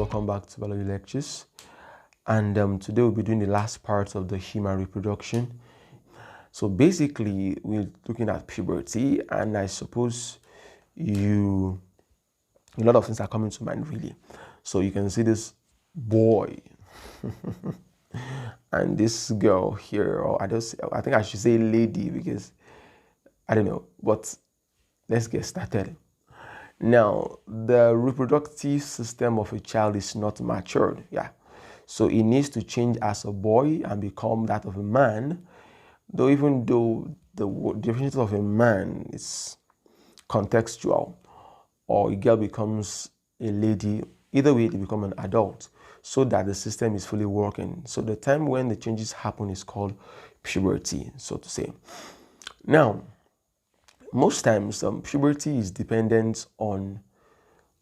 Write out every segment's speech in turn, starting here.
welcome back to biology lectures. And today we'll be doing the last part of the human reproduction. So basically, we're looking at puberty, and I suppose a lot of things are coming to mind really. So you can see this boy and this girl here, or I think I should say lady because I don't know, but let's get started. Now, the reproductive system of a child is not matured, so it needs to change as a boy and become that of a man, though even though the definition of a man is contextual, or a girl becomes a lady, either way they become an adult, so that the system is fully working. So the time when the changes happen is called puberty, so to say. Now, most times puberty is dependent on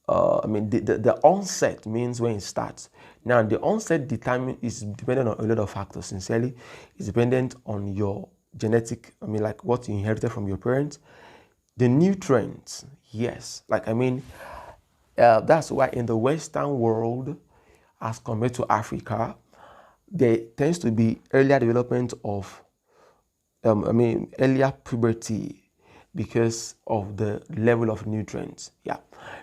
the onset means when it starts. Now the onset is dependent on a lot of factors. Sincerely, it's dependent on your genetic, like what you inherited from your parents, the nutrients, yes, that's why in the Western world as compared to Africa, there tends to be earlier development of earlier puberty because of the level of nutrients.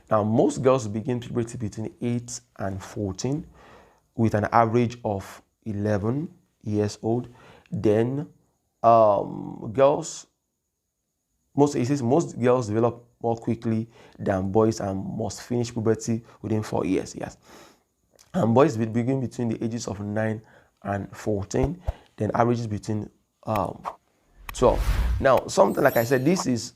Now most girls begin puberty between 8 and 14 with an average of 11 years old. Then most girls develop more quickly than boys and must finish puberty within 4 years. Yes, and boys will begin between the ages of 9 and 14, then averages between 12. Now, something like I said, this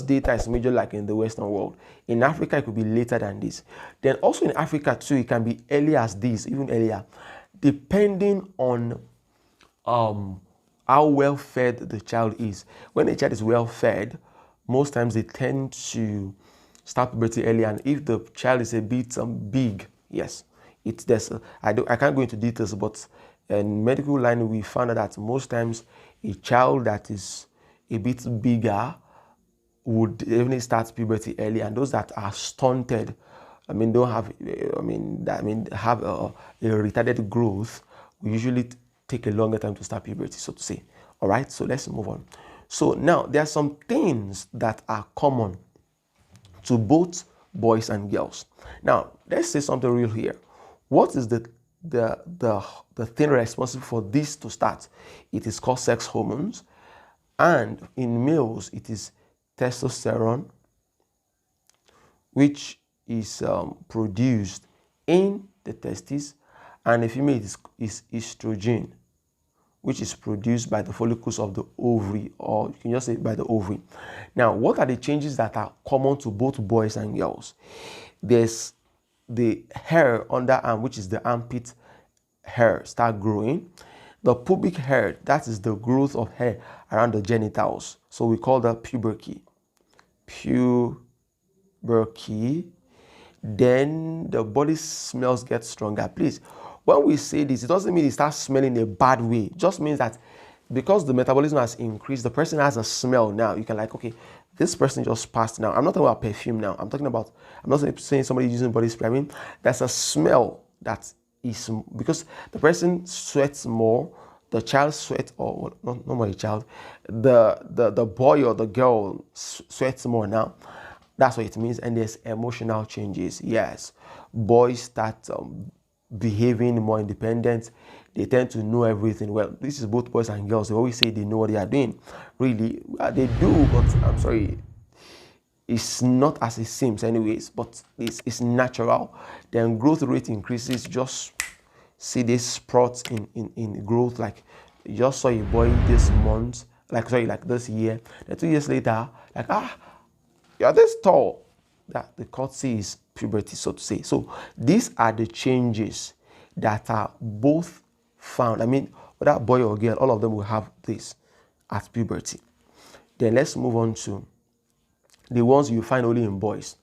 data is major like in the Western world. In Africa, it could be later than this. Then also in Africa too, it can be early as this, even earlier, depending on how well fed the child is. When a child is well fed, most times they tend to start puberty early, and if the child is a bit big, yes, I can't go into details, but in medical line we found out that most times a child that is a bit bigger would definitely start puberty early, and those that are stunted, don't have, have a retarded growth, we usually take a longer time to start puberty, so to say. All right, so let's move on. So now there are some things that are common to both boys and girls. Now let's say something real here. What is the thing responsible for this to start? It is called sex hormones, and in males it is testosterone, which is produced in the testes, and in female it is estrogen, which is produced by the follicles of the ovary, or you can just say by the ovary. Now, what are the changes that are common to both boys and girls? There's the hair underarm, which is the armpit hair, start growing. The pubic hair, that is the growth of hair around the genitals. So we call that puberty. Then the body smells get stronger. Please, when we say this, it doesn't mean it starts smelling in a bad way. It just means that because the metabolism has increased, the person has a smell now. You can okay, this person just passed now. I'm not talking about perfume now. I'm not saying somebody using body spray. There's a smell that is because the person sweats more, the child sweats, or not my child, the boy or the girl sweats more now. That's what it means. And there's emotional changes. Yes, boys start behaving more independent. They tend to know everything. Well, this is both boys and girls. They always say they know what they are doing. Really, they do, but I'm sorry, it's not as it seems anyways, but it's natural. Then growth rate increases. Just see this sprouts in growth. Like you just saw a boy this month, like this year. Then 2 years later, you're this tall. That the courtesy is puberty, so to say. So these are the changes that are both found. Whether boy or girl, all of them will have this at puberty. Then let's move on to the ones you find only in boys.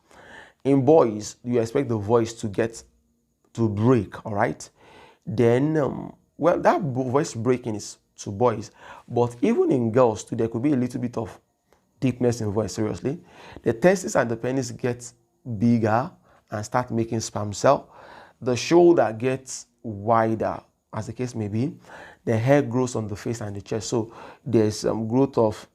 In boys, you expect the voice to break, all right? Then, that voice breaking is to boys, but even in girls too, there could be a little bit of deepness in voice, seriously. The testes and the penis get bigger and start making sperm cell. the shoulder gets wider, as the case may be. The hair grows on the face and the chest. So there's growth of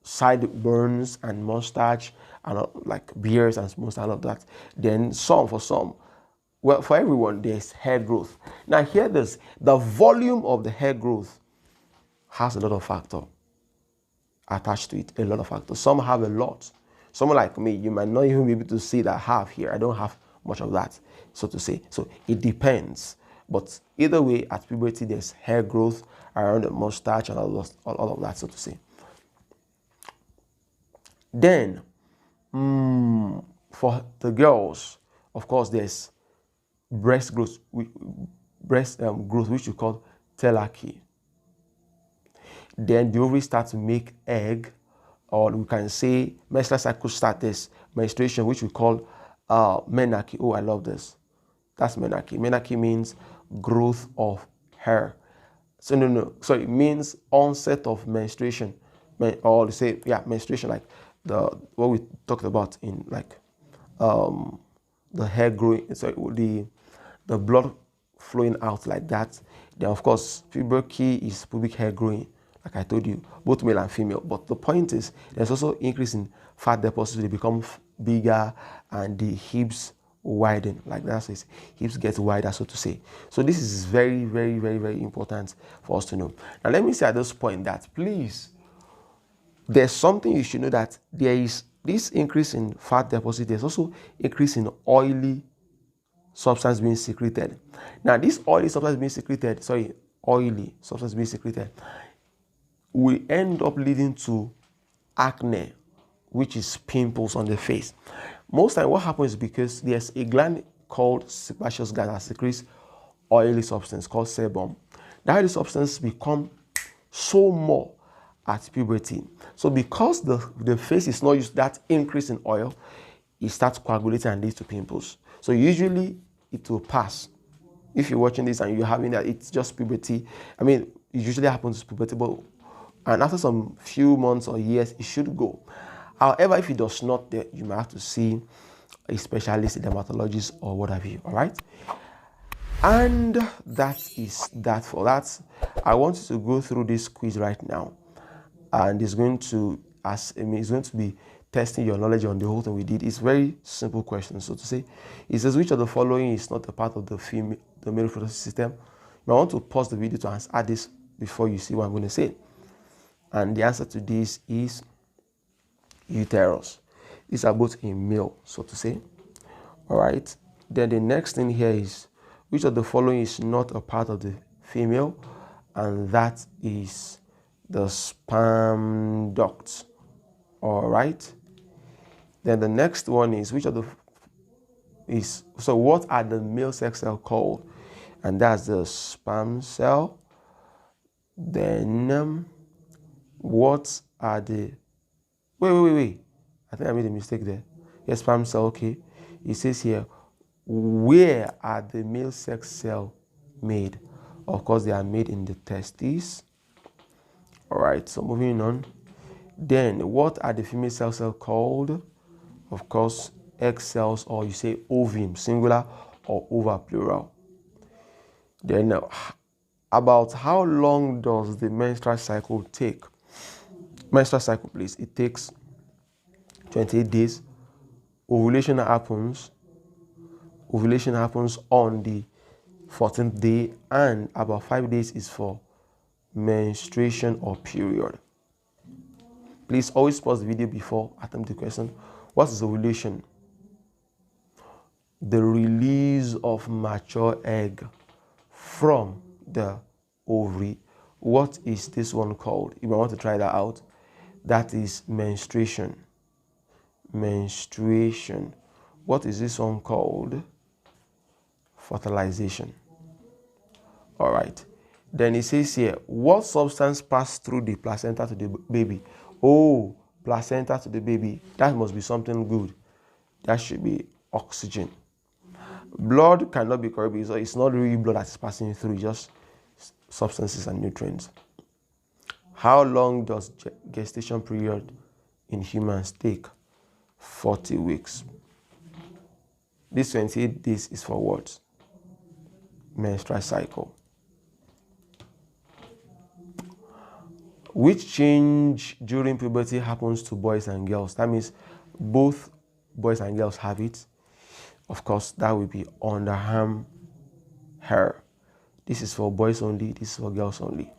sideburns and mustache and like beards and most all of that. Then for some, well, for everyone, there's hair growth. Now hear this, the volume of the hair growth has a lot of factor attached to it, a lot of factors. Some have a lot. Someone like me, you might not even be able to see that I have here. I don't have much of that, so to say. So it depends. But either way, at puberty, there's hair growth around the mustache and all of that, so to say. Then, for the girls, of course, there's breast growth, which we call telarchy. Then the ovaries start to make egg, or we can say menstrual cycle status, menstruation, which we call menarche. Oh, I love this. That's menarche. Menarche means growth of hair. So it means onset of menstruation, or say menstruation, like what we talked about in like the hair growing, so the blood flowing out like that. Then of course puberty is pubic hair growing, like I told you, both male and female. But the point is, there's also increase in fat deposits. They become bigger and the hips widen, like that says, hips get wider, so to say. So this is very, very, very, very important for us to know. Now let me say at this point that please, there's something you should know, that there is this increase in fat deposit. There's also increase in oily substance being secreted. Now this oily substance being secreted, will end up leading to acne, which is pimples on the face. Most time what happens is because there's a gland called sebaceous gland that secretes oily substance called sebum. That oily substance become so more at puberty. So because the face is not used to that increase in oil, it starts coagulating and leads to pimples. So usually it will pass. If you're watching this and you're having that, it's just puberty. I mean, it usually happens puberty, and after some few months or years, it should go. However, if it does not, you might have to see a specialist, a dermatologist, or what have you. All right. And that is that for that. I want you to go through this quiz right now, and it's going to be testing your knowledge on the whole thing we did. It's very simple question, so to say. It says, which of the following is not a part of the male reproductive system? I want to pause the video to answer this before you see what I'm going to say. And the answer to this is uterus. These are both in male, so to say. All right. Then the next thing here is, which of the following is not a part of the female? And that is the sperm duct. All right. Then the next one is, what are the male sex cells called? And that's the sperm cell. Then what are the wait, I think I made a mistake there. Yes, sperm cell. Okay, it says here, where are the male sex cells made? Of course, they are made in the testes. All right, so moving on. Then what are the female cell cells called? Of course, egg cells, or you say ovum, singular, or ova, plural. Then about how long does the menstrual cycle take? Menstrual cycle, please. It takes 28 days. Ovulation happens on the 14th day, and about 5 days is for menstruation or period. Please always pause the video before attempting the question. What is ovulation? The release of mature egg from the ovary. What is this one called? If I want to try that out, that is menstruation. Menstruation. What is this one called? Fertilization. All right. Then it says here, what substance passed through the placenta to the baby? Oh, placenta to the baby. That must be something good. That should be oxygen. Blood cannot be correct, so it's not really blood that's passing through, just substances and nutrients. How long does gestation period in humans take? 40 weeks. This 28 days is for what? menstrual cycle. Which change during puberty happens to boys and girls? That means both boys and girls have it. Of course, that will be underarm hair. This is for boys only, this is for girls only.